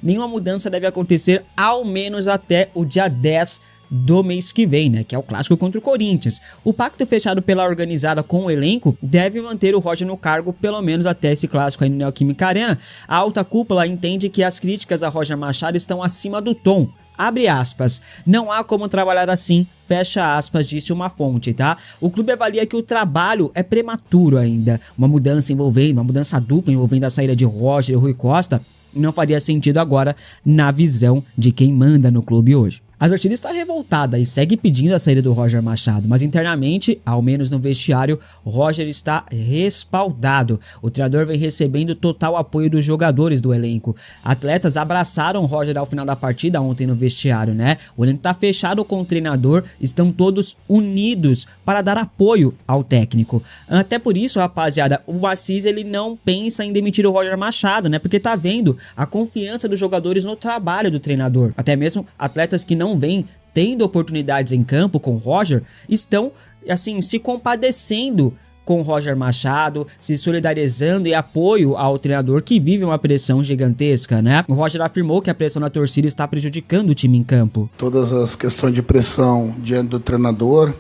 Nenhuma mudança deve acontecer ao menos até o dia 10 do mês que vem, né, que é o clássico contra o Corinthians. O pacto fechado pela organizada com o elenco deve manter o Roger no cargo pelo menos até esse clássico aí no Neoquímica Arena. A alta cúpula entende que as críticas a Roger Machado estão acima do tom. Abre aspas, não há como trabalhar assim, fecha aspas, disse uma fonte, tá? O clube avalia que o trabalho é prematuro ainda. Uma mudança dupla envolvendo a saída de Roger e Rui Costa não faria sentido agora na visão de quem manda no clube hoje. A torcida está revoltada e segue pedindo a saída do Roger Machado, mas internamente, ao menos no vestiário, Roger está respaldado. O treinador vem recebendo total apoio dos jogadores do elenco. Atletas abraçaram o Roger ao final da partida ontem no vestiário, né? O elenco está fechado com o treinador, estão todos unidos para dar apoio ao técnico. Até por isso, rapaziada, o Assis ele não pensa em demitir o Roger Machado, né? Porque tá vendo a confiança dos jogadores no trabalho do treinador. Até mesmo atletas que não vem tendo oportunidades em campo com o Roger, estão assim se compadecendo com o Roger Machado, se solidarizando e apoio ao treinador que vive uma pressão gigantesca, né? O Roger afirmou que a pressão da torcida está prejudicando o time em campo. Todas as questões de pressão diante do treinador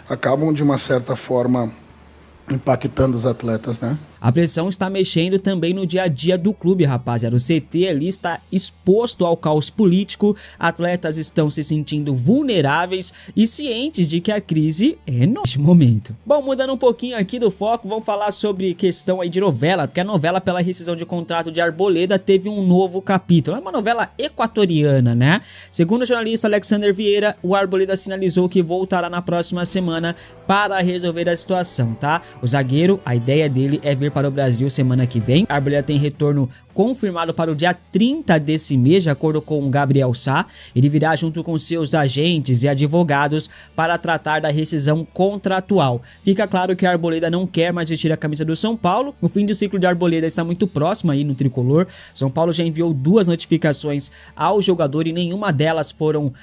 acabam de uma certa forma impactando os atletas, né? A pressão está mexendo também no dia a dia do clube, rapaziada. O CT ali está exposto ao caos político, atletas estão se sentindo vulneráveis e cientes de que a crise é neste momento. Bom, mudando um pouquinho aqui do foco, vamos falar sobre questão aí de novela, porque a novela pela rescisão de contrato de Arboleda teve um novo capítulo. É uma novela equatoriana, né? Segundo o jornalista Alexander Vieira, o Arboleda sinalizou que voltará na próxima semana para resolver a situação, tá? O zagueiro, a ideia dele é vir para o Brasil semana que vem. A Arboleda tem retorno confirmado para o dia 30 desse mês, de acordo com o Gabriel Sá. Ele virá junto com seus agentes e advogados para tratar da rescisão contratual. Fica claro que a Arboleda não quer mais vestir a camisa do São Paulo. O fim do ciclo de Arboleda está muito próximo aí no tricolor. São Paulo já enviou 2 notificações ao jogador e nenhuma delas foram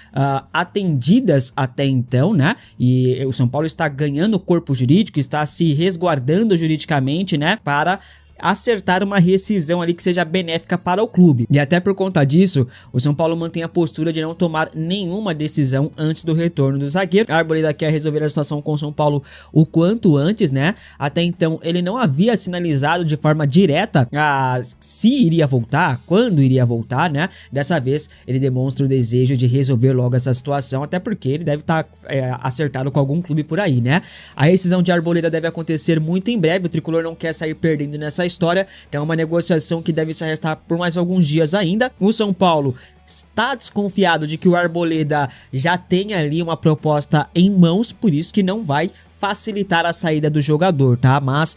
atendidas até então, né? E o São Paulo está ganhando corpo jurídico, está se resguardando juridicamente, né? Para acertar uma rescisão ali que seja benéfica para o clube. E até por conta disso, o São Paulo mantém a postura de não tomar nenhuma decisão antes do retorno do zagueiro. A Arboleda quer resolver a situação com o São Paulo o quanto antes, né? Até então ele não havia sinalizado de forma direta se iria voltar, quando iria voltar, né? Dessa vez ele demonstra o desejo de resolver logo essa situação, até porque ele deve estar acertado com algum clube por aí, né? A rescisão de Arboleda deve acontecer muito em breve. O tricolor não quer sair perdendo nessa história, é uma negociação que deve se arrastar por mais alguns dias ainda. O São Paulo está desconfiado de que o Arboleda já tenha ali uma proposta em mãos, por isso que não vai facilitar a saída do jogador, tá? Mas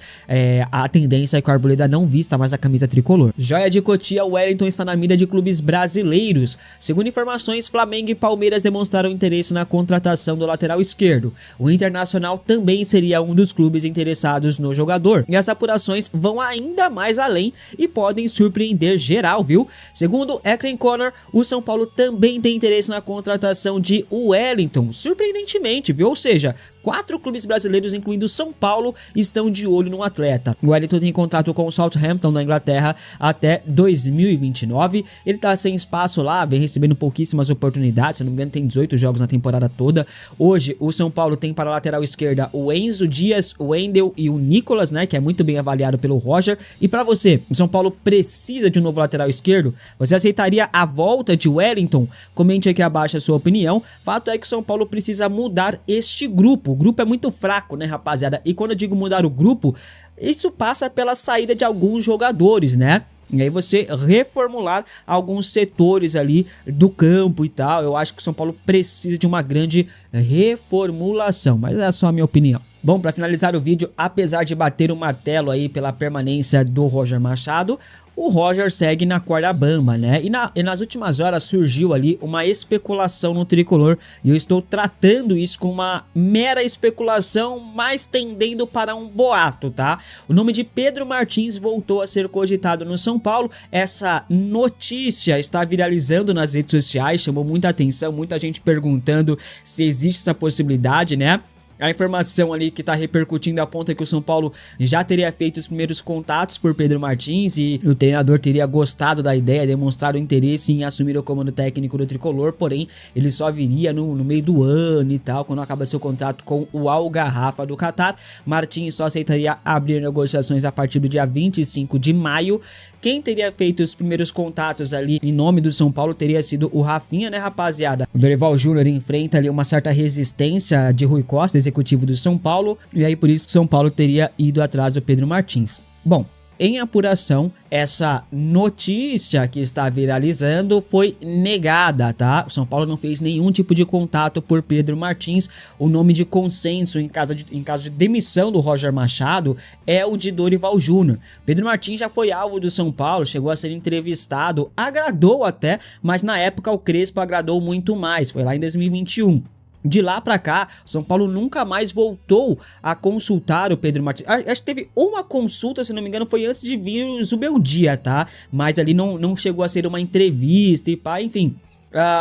a tendência é que o Arboleda não vista mais a camisa tricolor. Joia de Cotia, o Wellington está na mira de clubes brasileiros. Segundo informações, Flamengo e Palmeiras demonstraram interesse na contratação do lateral esquerdo. O Internacional também seria um dos clubes interessados no jogador. E as apurações vão ainda mais além e podem surpreender geral, viu? Segundo Ekren Conor, o São Paulo também tem interesse na contratação de Wellington, surpreendentemente, viu? Ou seja, 4 clubes brasileiros, incluindo o São Paulo, estão de olho no atleta. O Wellington tem contrato com o Southampton da Inglaterra até 2029. Ele tá sem espaço lá, vem recebendo pouquíssimas oportunidades, se não me engano tem 18 jogos na temporada toda. Hoje o São Paulo tem para a lateral esquerda o Enzo Dias, o Wendel e o Nicolas, né, que é muito bem avaliado pelo Roger. E para você, o São Paulo precisa de um novo lateral esquerdo? Você aceitaria a volta de Wellington? Comente aqui abaixo a sua opinião. Fato é que o São Paulo precisa mudar este grupo. O grupo é muito fraco, né, rapaziada? E quando eu digo mudar o grupo, isso passa pela saída de alguns jogadores, né? E aí você reformular alguns setores ali do campo e tal. Eu acho que o São Paulo precisa de uma grande reformulação, mas é só a minha opinião. Bom, para finalizar o vídeo, apesar de bater o martelo aí pela permanência do Roger Machado, o Roger segue na corda bamba, né? E nas últimas horas surgiu ali uma especulação no tricolor e eu estou tratando isso com uma mera especulação, mas tendendo para um boato, tá? O nome de Pedro Martins voltou a ser cogitado no São Paulo. Essa notícia está viralizando nas redes sociais, chamou muita atenção, muita gente perguntando se existe essa possibilidade, né? A informação ali que tá repercutindo aponta que o São Paulo já teria feito os primeiros contatos por Pedro Martins e o treinador teria gostado da ideia, demonstrado interesse em assumir o comando técnico do tricolor, porém ele só viria no meio do ano e tal, quando acaba seu contrato com o Al Garrafa do Catar. Martins só aceitaria abrir negociações a partir do dia 25 de maio. Quem teria feito os primeiros contatos ali em nome do São Paulo teria sido o Rafinha, né, rapaziada? O Dorival Júnior enfrenta ali uma certa resistência de Rui Costa, executivo do São Paulo, e aí por isso que o São Paulo teria ido atrás do Pedro Martins. Bom, em apuração, essa notícia que está viralizando foi negada, tá? O São Paulo não fez nenhum tipo de contato por Pedro Martins. O nome de consenso em caso de demissão do Roger Machado é o de Dorival Júnior. Pedro Martins já foi alvo do São Paulo, chegou a ser entrevistado, agradou até, mas na época o Crespo agradou muito mais, foi lá em 2021. De lá pra cá, o São Paulo nunca mais voltou a consultar o Pedro Martins. Acho que teve uma consulta, se não me engano, foi antes de vir o Zubeldia, tá? Mas ali não chegou a ser uma entrevista e pá, enfim.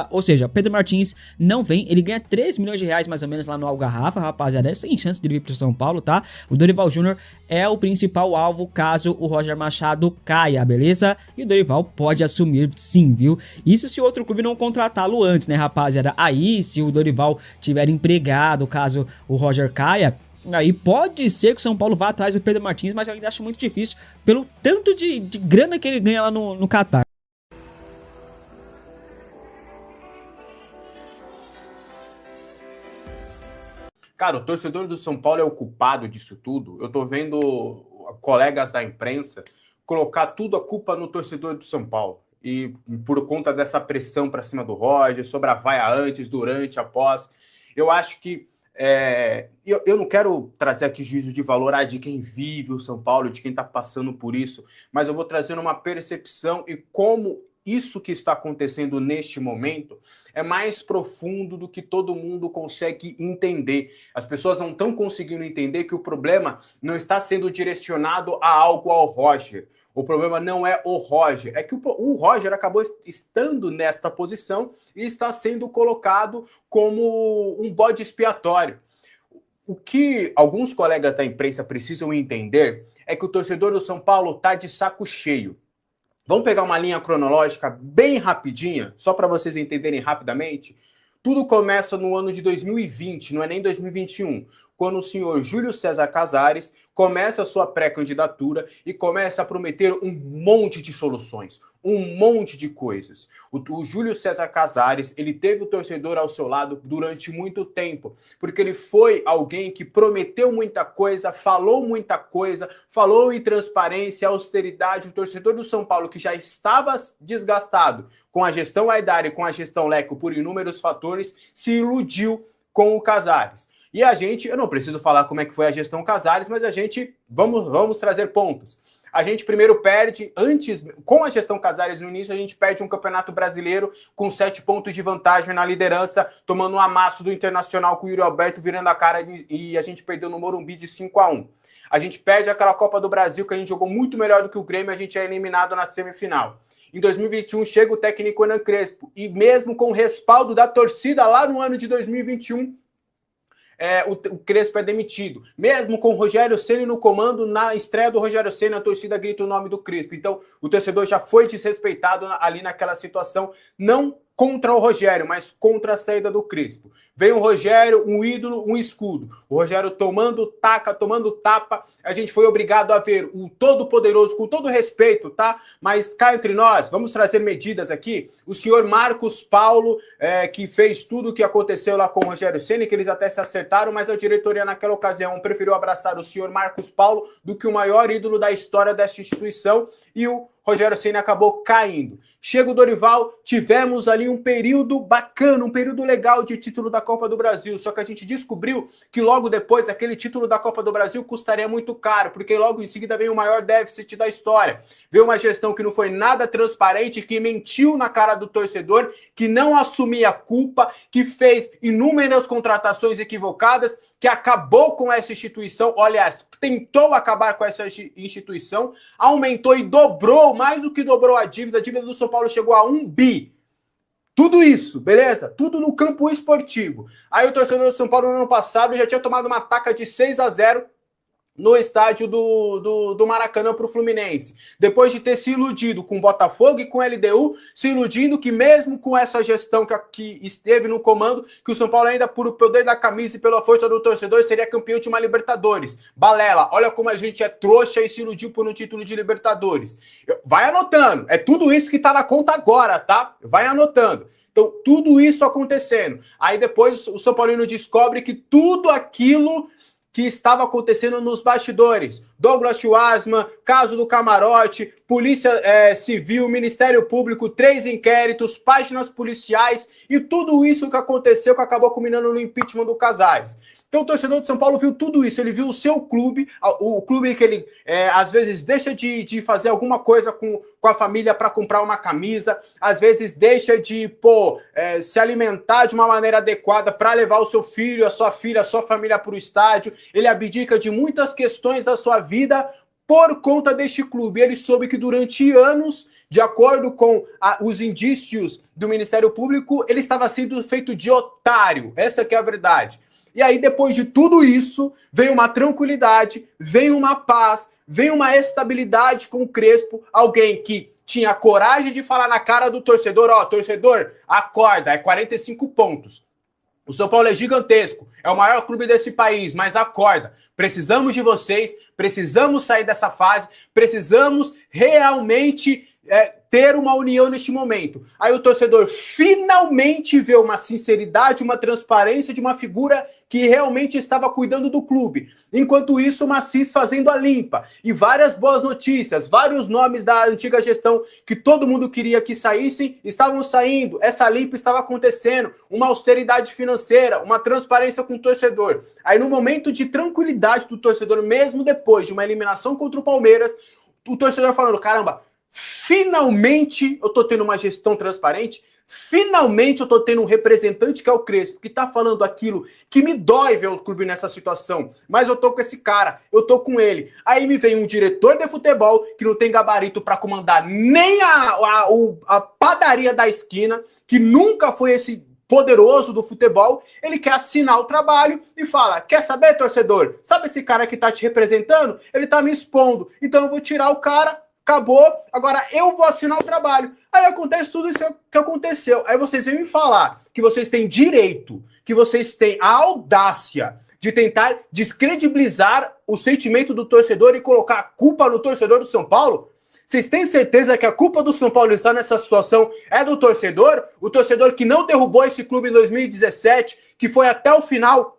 Ou seja, Pedro Martins não vem, ele ganha 3 milhões de reais mais ou menos lá no Algarrafa, rapaziada, sem chance de vir pro São Paulo, tá? O Dorival Júnior é o principal alvo caso o Roger Machado caia, beleza? E o Dorival pode assumir sim, viu? Isso se o outro clube não contratá-lo antes, né, rapaziada? Aí, se o Dorival tiver empregado, caso o Roger caia, aí pode ser que o São Paulo vá atrás do Pedro Martins, mas eu ainda acho muito difícil pelo tanto de grana que ele ganha lá no Catar. Cara, o torcedor do São Paulo é o culpado disso tudo. Eu tô vendo colegas da imprensa colocar tudo a culpa no torcedor do São Paulo. E por conta dessa pressão para cima do Roger, sobre a vaia antes, durante, após. Eu acho que eu não quero trazer aqui juízo de valor de quem vive o São Paulo, de quem está passando por isso, mas eu vou trazendo uma percepção e como isso que está acontecendo neste momento é mais profundo do que todo mundo consegue entender. As pessoas não estão conseguindo entender que o problema não está sendo direcionado a algo ao Roger. O problema não é o Roger, é que o Roger acabou estando nesta posição e está sendo colocado como um bode expiatório. O que alguns colegas da imprensa precisam entender é que o torcedor do São Paulo está de saco cheio. Vamos pegar uma linha cronológica bem rapidinha, só para vocês entenderem rapidamente. Tudo começa no ano de 2020, não é nem 2021, quando o senhor Júlio César Casares começa a sua pré-candidatura e começa a prometer um monte de soluções, um monte de coisas. O Júlio César Casares, ele teve o torcedor ao seu lado durante muito tempo, porque ele foi alguém que prometeu muita coisa, falou em transparência, austeridade. O torcedor do São Paulo, que já estava desgastado com a gestão Aidar e com a gestão Leco por inúmeros fatores, se iludiu com o Casares. E a gente, eu não preciso falar como é que foi a gestão Casares, mas a gente, vamos trazer pontos. A gente primeiro perde, com a gestão Casares no início, a gente perde um campeonato brasileiro com 7 pontos de vantagem na liderança, tomando um amasso do Internacional com o Yuri Alberto virando a cara e a gente perdeu no Morumbi de 5-1. A gente perde aquela Copa do Brasil que a gente jogou muito melhor do que o Grêmio, a gente é eliminado na semifinal. Em 2021 chega o técnico Hernan Crespo e mesmo com o respaldo da torcida lá no ano de 2021, o Crespo é demitido. Mesmo com o Rogério Ceni no comando, na estreia do Rogério Ceni, a torcida grita o nome do Crespo. Então, o torcedor já foi desrespeitado ali naquela situação, não contra o Rogério, mas contra a saída do Crespo. Vem o Rogério, um ídolo, um escudo. O Rogério tomando tapa, a gente foi obrigado a ver o todo-poderoso, com todo respeito, tá? Mas cá entre nós, vamos trazer medidas aqui. O senhor Marcos Paulo, que fez tudo o que aconteceu lá com o Rogério Ceni, que eles até se acertaram, mas a diretoria naquela ocasião preferiu abraçar o senhor Marcos Paulo do que o maior ídolo da história desta instituição, e o Rogério Ceni acabou caindo. Chega o Dorival, tivemos ali um período bacana, um período legal de título da Copa do Brasil, só que a gente descobriu que logo depois aquele título da Copa do Brasil custaria muito caro, porque logo em seguida veio o maior déficit da história. Veio uma gestão que não foi nada transparente, que mentiu na cara do torcedor, que não assumia a culpa, que fez inúmeras contratações equivocadas, que acabou com essa instituição, aliás, tentou acabar com essa instituição, aumentou e dobrou, mais do que dobrou a dívida do São Paulo chegou a 1 bi. Tudo isso, beleza? Tudo no campo esportivo. Aí o torcedor do São Paulo no ano passado já tinha tomado uma taca de 6-0 no estádio do Maracanã para o Fluminense. Depois de ter se iludido com o Botafogo e com o LDU, se iludindo que mesmo com essa gestão que esteve no comando, que o São Paulo ainda, por o poder da camisa e pela força do torcedor, seria campeão de uma Libertadores. Balela, olha como a gente é trouxa e se iludiu por um título de Libertadores. Vai anotando, é tudo isso que tá na conta agora, tá? Vai anotando. Então, tudo isso acontecendo. Aí depois o São Paulino descobre que tudo aquilo que estava acontecendo nos bastidores. Douglas Schwartzman, caso do camarote, Polícia Civil, Ministério Público, 3 inquéritos, páginas policiais e tudo isso que aconteceu que acabou culminando no impeachment do Casares. Então o torcedor de São Paulo viu tudo isso, ele viu o seu clube, o clube que ele às vezes deixa de fazer alguma coisa com a família para comprar uma camisa, às vezes deixa de se alimentar de uma maneira adequada para levar o seu filho, a sua filha, a sua família para o estádio, ele abdica de muitas questões da sua vida por conta deste clube. Ele soube que durante anos, de acordo com os indícios do Ministério Público, ele estava sendo feito de otário, essa que é a verdade. E aí, depois de tudo isso, vem uma tranquilidade, vem uma paz, vem uma estabilidade com o Crespo, alguém que tinha coragem de falar na cara do torcedor, torcedor, acorda, é 45 pontos. O São Paulo é gigantesco, é o maior clube desse país, mas acorda, precisamos de vocês, precisamos sair dessa fase, precisamos realmente ter uma união neste momento. Aí o torcedor finalmente vê uma sinceridade, uma transparência de uma figura que realmente estava cuidando do clube. Enquanto isso, o Macis fazendo a limpa. E várias boas notícias, vários nomes da antiga gestão que todo mundo queria que saíssem, estavam saindo. Essa limpa estava acontecendo. Uma austeridade financeira, uma transparência com o torcedor. Aí no momento de tranquilidade do torcedor, mesmo depois de uma eliminação contra o Palmeiras, o torcedor falando, caramba, finalmente eu tô tendo uma gestão transparente, finalmente eu tô tendo um representante que é o Crespo, que tá falando aquilo que me dói ver o clube nessa situação, mas eu tô com esse cara, eu tô com ele. Aí me vem um diretor de futebol que não tem gabarito para comandar nem a padaria da esquina, que nunca foi esse poderoso do futebol, ele quer assinar o trabalho e fala, quer saber, torcedor? Sabe esse cara que tá te representando? Ele tá me expondo, então eu vou tirar o cara. Acabou, agora eu vou assinar o trabalho. Aí acontece tudo isso que aconteceu. Aí vocês vêm me falar que vocês têm direito, que vocês têm a audácia de tentar descredibilizar o sentimento do torcedor e colocar a culpa no torcedor do São Paulo? Vocês têm certeza que a culpa do São Paulo estar nessa situação é do torcedor? O torcedor que não derrubou esse clube em 2017, que foi até o final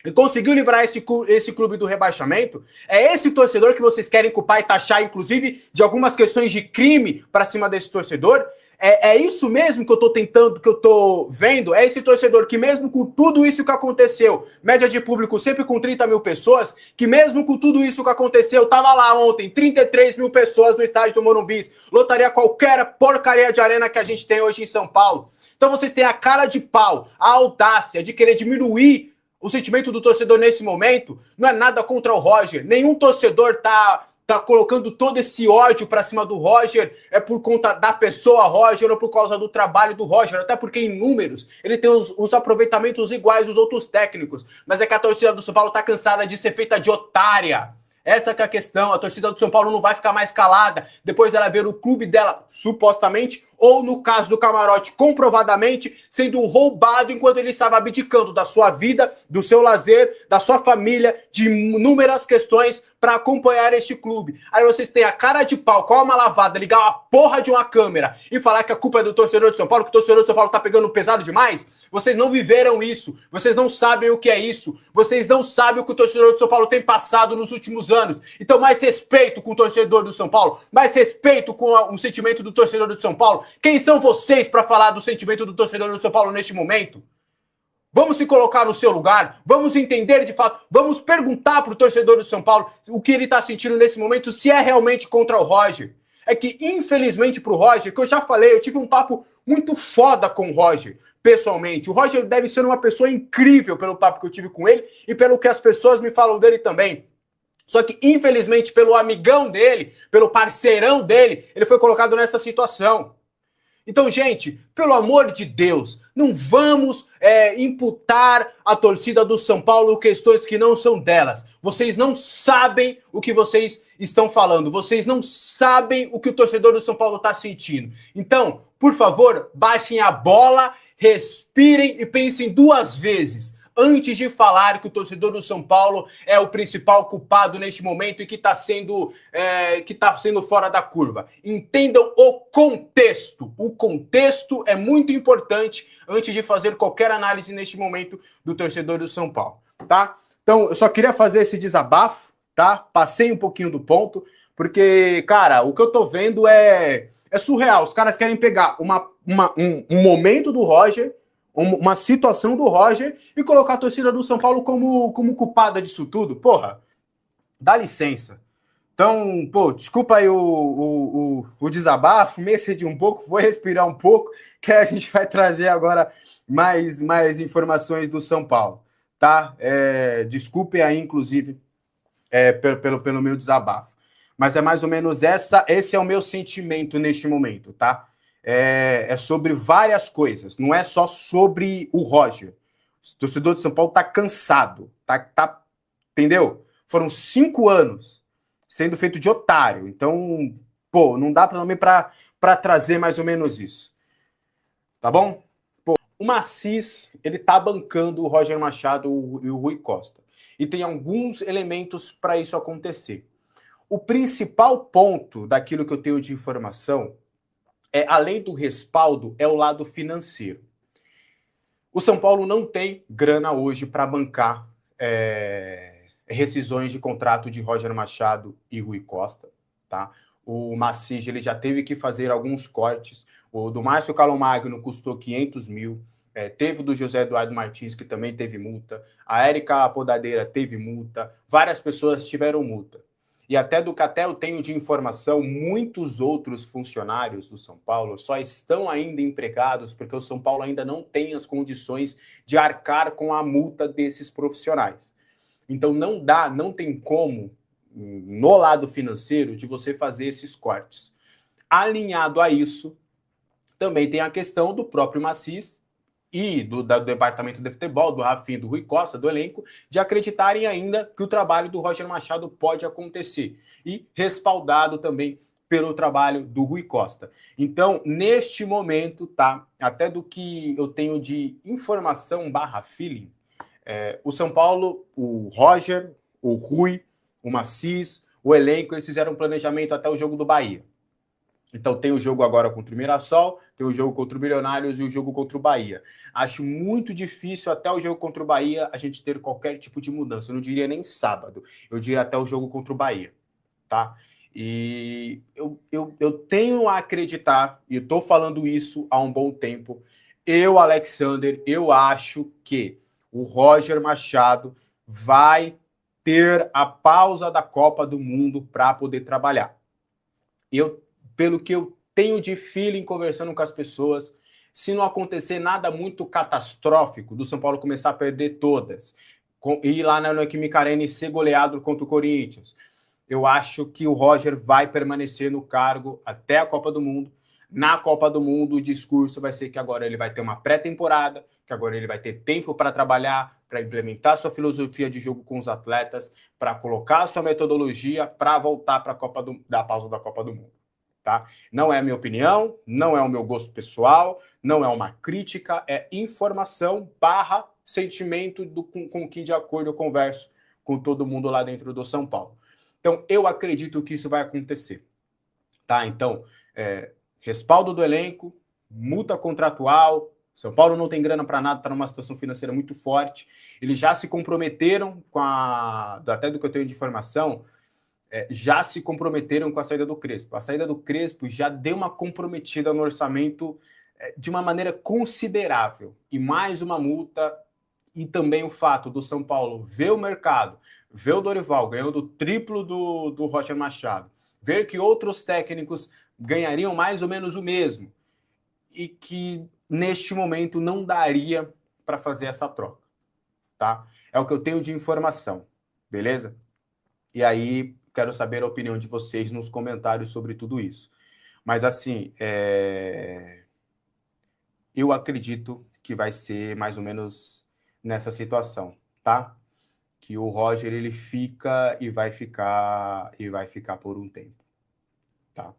e conseguiu livrar esse clube do rebaixamento? É esse torcedor que vocês querem culpar e taxar, inclusive, de algumas questões de crime para cima desse torcedor? É isso mesmo que eu tô vendo? É esse torcedor que mesmo com tudo isso que aconteceu, média de público sempre com 30 mil pessoas, que mesmo com tudo isso que aconteceu, tava lá ontem, 33 mil pessoas no estádio do Morumbi, lotaria qualquer porcaria de arena que a gente tem hoje em São Paulo. Então vocês têm a cara de pau, a audácia de querer diminuir o sentimento do torcedor nesse momento. Não é nada contra o Roger. Nenhum torcedor tá colocando todo esse ódio pra cima do Roger por conta da pessoa Roger ou por causa do trabalho do Roger. Até porque em números ele tem os aproveitamentos iguais dos outros técnicos. Mas é que a torcida do São Paulo tá cansada de ser feita de otária. Essa que é a questão. A torcida do São Paulo não vai ficar mais calada depois dela ver o clube dela, supostamente, ou no caso do Camarote, comprovadamente, sendo roubado enquanto ele estava abdicando da sua vida, do seu lazer, da sua família, de inúmeras questões para acompanhar este clube. Aí vocês têm a cara de pau, com uma lavada, ligar uma porra de uma câmera e falar que a culpa é do torcedor de São Paulo, que o torcedor de São Paulo tá pegando pesado demais? Vocês não viveram isso, vocês não sabem o que é isso, vocês não sabem o que o torcedor de São Paulo tem passado nos últimos anos. Então mais respeito com o torcedor do São Paulo, mais respeito com o sentimento do torcedor do São Paulo. Quem são vocês para falar do sentimento do torcedor do São Paulo neste momento? Vamos se colocar no seu lugar, vamos entender de fato, vamos perguntar para o torcedor do São Paulo o que ele está sentindo nesse momento, se é realmente contra o Roger. É que, infelizmente, para o Roger, que eu já falei, eu tive um papo muito foda com o Roger, pessoalmente. O Roger deve ser uma pessoa incrível pelo papo que eu tive com ele e pelo que as pessoas me falam dele também. Só que, infelizmente, pelo amigão dele, pelo parceirão dele, ele foi colocado nessa situação. Então, gente, pelo amor de Deus, não vamos imputar à torcida do São Paulo questões que não são delas. Vocês não sabem o que vocês estão falando. Vocês não sabem o que o torcedor do São Paulo está sentindo. Então, por favor, baixem a bola, respirem e pensem duas vezes antes de falar que o torcedor do São Paulo é o principal culpado neste momento e que está sendo fora da curva. Entendam o contexto. O contexto é muito importante antes de fazer qualquer análise neste momento do torcedor do São Paulo, tá? Então, eu só queria fazer esse desabafo, tá? Passei um pouquinho do ponto, porque, cara, o que eu tô vendo é surreal. Os caras querem pegar um momento do Roger, uma situação do Roger e colocar a torcida do São Paulo como culpada disso tudo. Porra, dá licença. Então, pô, desculpa aí o desabafo, me excedi um pouco, vou respirar um pouco, que a gente vai trazer agora mais informações do São Paulo, tá? Desculpe aí, inclusive, pelo meu desabafo. Mas é mais ou menos esse é o meu sentimento neste momento, tá? É sobre várias coisas, não é só sobre o Roger. O torcedor de São Paulo tá cansado, entendeu? Foram 5 anos sendo feito de otário, então, pô, não dá para trazer mais ou menos isso, tá bom? Pô, o Massis, ele tá bancando o Roger Machado e o Rui Costa, e tem alguns elementos para isso acontecer. O principal ponto daquilo que eu tenho de informação além do respaldo, é o lado financeiro. O São Paulo não tem grana hoje para bancar rescisões de contrato de Roger Machado e Rui Costa, tá? O Massig, ele já teve que fazer alguns cortes. O do Márcio Calomagno custou 500 mil. Teve o do José Eduardo Martins, que também teve multa. A Érica Podadeira teve multa. Várias pessoas tiveram multa. E até do que até eu tenho de informação, muitos outros funcionários do São Paulo só estão ainda empregados porque o São Paulo ainda não tem as condições de arcar com a multa desses profissionais. Então não tem como, no lado financeiro, de você fazer esses cortes. Alinhado a isso, também tem a questão do próprio Massis e do departamento de futebol, do Rafinha e do Rui Costa, do elenco, de acreditarem ainda que o trabalho do Roger Machado pode acontecer. E respaldado também pelo trabalho do Rui Costa. Então, neste momento, tá? Até do que eu tenho de informação / feeling, o São Paulo, o Roger, o Rui, o Massis, o elenco, eles fizeram um planejamento até o jogo do Bahia. Então tem o jogo agora contra o Mirassol, tem o jogo contra o Milionários e o jogo contra o Bahia. Acho muito difícil até o jogo contra o Bahia a gente ter qualquer tipo de mudança. Eu não diria nem sábado, eu diria até o jogo contra o Bahia, tá? E eu tenho a acreditar, e eu tô falando isso há um bom tempo, Alexander, eu acho que o Roger Machado vai ter a pausa da Copa do Mundo para poder trabalhar. Pelo que eu tenho de feeling conversando com as pessoas, se não acontecer nada muito catastrófico, do São Paulo começar a perder todas, ir lá na Neoquímica Arena e ser goleado contra o Corinthians, eu acho que o Roger vai permanecer no cargo até a Copa do Mundo. Na Copa do Mundo, o discurso vai ser que agora ele vai ter uma pré-temporada, que agora ele vai ter tempo para trabalhar, para implementar sua filosofia de jogo com os atletas, para colocar sua metodologia, para voltar para a pausa da Copa do Mundo. Tá? Não é a minha opinião, não é o meu gosto pessoal, não é uma crítica, é informação / sentimento com que de acordo eu converso com todo mundo lá dentro do São Paulo. Então, eu acredito que isso vai acontecer. Tá? Então, respaldo do elenco, multa contratual, São Paulo não tem grana para nada, está numa situação financeira muito forte. Eles já se comprometeram até do que eu tenho de informação, já se comprometeram com a saída do Crespo. A saída do Crespo já deu uma comprometida no orçamento de uma maneira considerável. E mais uma multa, e também o fato do São Paulo ver o mercado, ver o Dorival ganhando o triplo do Roger Machado, ver que outros técnicos ganhariam mais ou menos o mesmo, e que neste momento não daria para fazer essa troca. Tá? É o que eu tenho de informação, beleza? E aí, quero saber a opinião de vocês nos comentários sobre tudo isso. Mas, assim, eu acredito que vai ser mais ou menos nessa situação, tá? Que o Roger ele fica e vai ficar por um tempo, tá?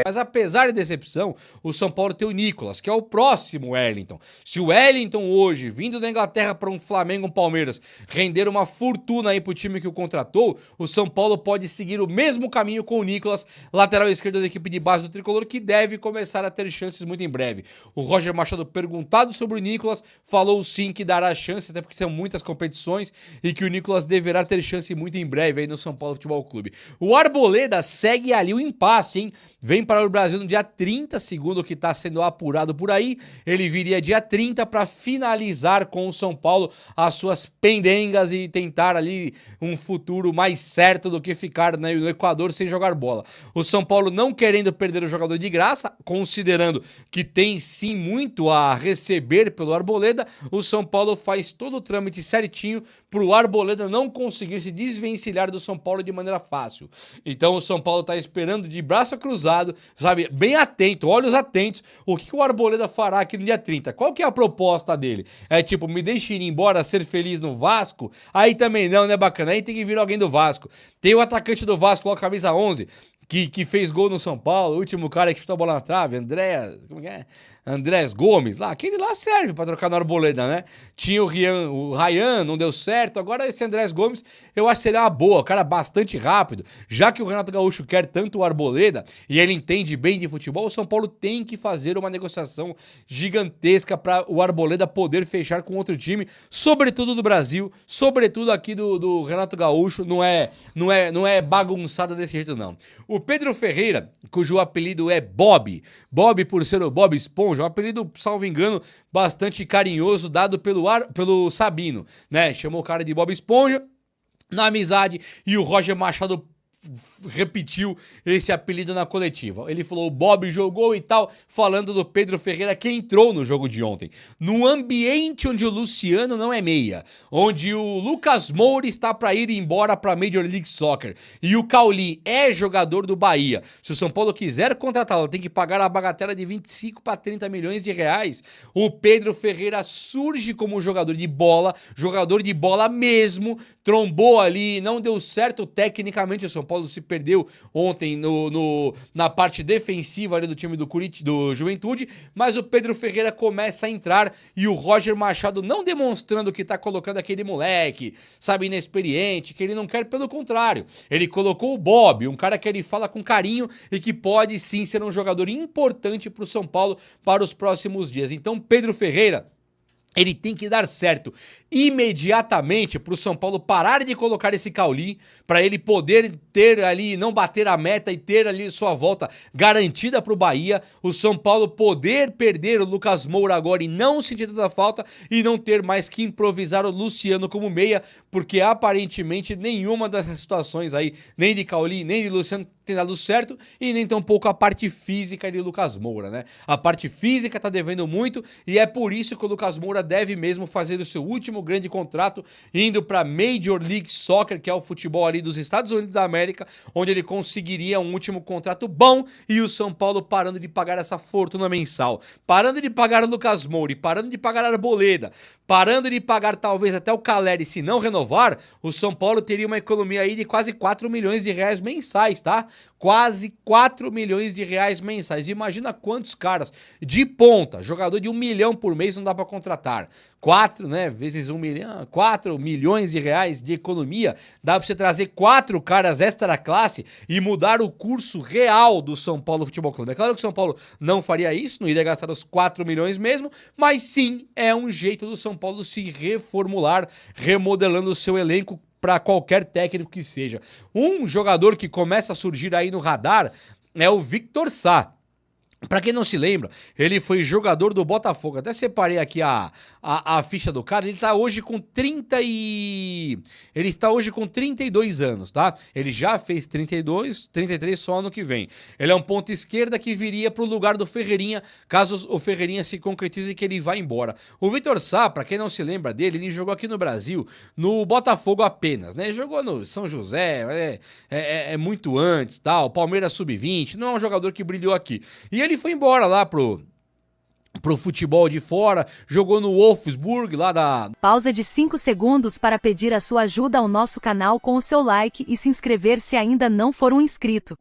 Mas apesar da decepção, o São Paulo tem o Nicolas, que é o próximo Wellington. Se o Wellington hoje, vindo da Inglaterra para um Flamengo, um Palmeiras, render uma fortuna aí pro time que o contratou, o São Paulo pode seguir o mesmo caminho com o Nicolas, lateral esquerdo da equipe de base do Tricolor, que deve começar a ter chances muito em breve. O Roger Machado, perguntado sobre o Nicolas, falou sim que dará chance, até porque são muitas competições, e que o Nicolas deverá ter chance muito em breve aí no São Paulo Futebol Clube. O Arboleda segue ali o impasse, hein? Vem para o Brasil no dia 30, segundo o que está sendo apurado por aí. Ele viria dia 30 para finalizar com o São Paulo as suas pendengas e tentar ali um futuro mais certo do que ficar no Equador sem jogar bola. O São Paulo não querendo perder o jogador de graça, considerando que tem sim muito a receber pelo Arboleda, o São Paulo faz todo o trâmite certinho para o Arboleda não conseguir se desvencilhar do São Paulo de maneira fácil. Então o São Paulo está esperando de braço cruzado, sabe, bem atento, olhos atentos, o que o Arboleda fará aqui no dia 30. Qual que é a proposta dele? É tipo, me deixe ir embora, ser feliz no Vasco? Aí também não, né, bacana? Aí tem que vir alguém do Vasco. Tem o atacante do Vasco, lá, camisa 11, que fez gol no São Paulo, o último cara que chutou a bola na trave, Andrés Gomes, lá, aquele lá serve pra trocar no Arboleda, né? Tinha o Ryan, não deu certo, agora esse Andrés Gomes, eu acho que seria uma boa, cara bastante rápido, já que o Renato Gaúcho quer tanto o Arboleda, e ele entende bem de futebol, o São Paulo tem que fazer uma negociação gigantesca para o Arboleda poder fechar com outro time, sobretudo do Brasil, sobretudo aqui do Renato Gaúcho, não é bagunçada desse jeito não. O Pedro Ferreira, cujo apelido é Bob por ser o Bob Esponja, um apelido, salvo engano, bastante carinhoso, dado pelo Sabino, né? Chamou o cara de Bob Esponja na amizade e o Roger Machado repetiu esse apelido na coletiva. Ele falou, o Bob jogou e tal, falando do Pedro Ferreira, que entrou no jogo de ontem. No ambiente onde o Luciano não é meia, onde o Lucas Moura está para ir embora para a Major League Soccer e o Cauli é jogador do Bahia. Se o São Paulo quiser contratá-lo, tem que pagar a bagatela de 25 para 30 milhões de reais. O Pedro Ferreira surge como jogador de bola mesmo, trombou ali, não deu certo tecnicamente, o São Paulo se perdeu ontem na parte defensiva ali do time do Juventude, mas o Pedro Ferreira começa a entrar e o Roger Machado não demonstrando que tá colocando aquele moleque, sabe, inexperiente, que ele não quer, pelo contrário. Ele colocou o Bob, um cara que ele fala com carinho e que pode sim ser um jogador importante pro São Paulo para os próximos dias. Então, Pedro Ferreira, ele tem que dar certo imediatamente para o São Paulo parar de colocar esse Cauli, para ele poder ter ali, não bater a meta e ter ali sua volta garantida para o Bahia, o São Paulo poder perder o Lucas Moura agora e não sentir tanta falta e não ter mais que improvisar o Luciano como meia, porque aparentemente nenhuma dessas situações aí, nem de Cauli, nem de Luciano, tem dado certo e nem tampouco a parte física de Lucas Moura, né? A parte física tá devendo muito e é por isso que o Lucas Moura deve mesmo fazer o seu último grande contrato indo para Major League Soccer, que é o futebol ali dos Estados Unidos da América, onde ele conseguiria um último contrato bom e o São Paulo parando de pagar essa fortuna mensal, parando de pagar o Lucas Moura, parando de pagar a Arboleda, parando de pagar talvez até o Caleri, se não renovar, o São Paulo teria uma economia aí de quase 4 milhões de reais mensais, tá? Quase 4 milhões de reais mensais. Imagina quantos caras de ponta, jogador de 1 milhão por mês não dá para contratar. 4, né, vezes 1 milhão, 4 milhões de reais de economia, dá para você trazer 4 caras extra classe e mudar o curso real do São Paulo Futebol Clube. É claro que o São Paulo não faria isso, não iria gastar os 4 milhões mesmo, mas sim, é um jeito do São Paulo se reformular, remodelando o seu elenco para qualquer técnico que seja. Um jogador que começa a surgir aí no radar é o Victor Sá. Pra quem não se lembra, ele foi jogador do Botafogo. Até separei aqui a ficha do cara. Ele está hoje com 32 anos, tá? Ele já fez 33 só ano que vem. Ele é um ponta esquerda que viria pro lugar do Ferreirinha, caso o Ferreirinha se concretize que ele vá embora. O Vitor Sá, pra quem não se lembra dele, ele jogou aqui no Brasil, no Botafogo apenas, né? Ele jogou no São José, muito antes, tal, Palmeiras Sub-20, não é um jogador que brilhou aqui. E ele foi embora lá pro futebol de fora, jogou no Wolfsburg, lá da... Pausa de 5 segundos para pedir a sua ajuda ao nosso canal com o seu like e se inscrever se ainda não for um inscrito.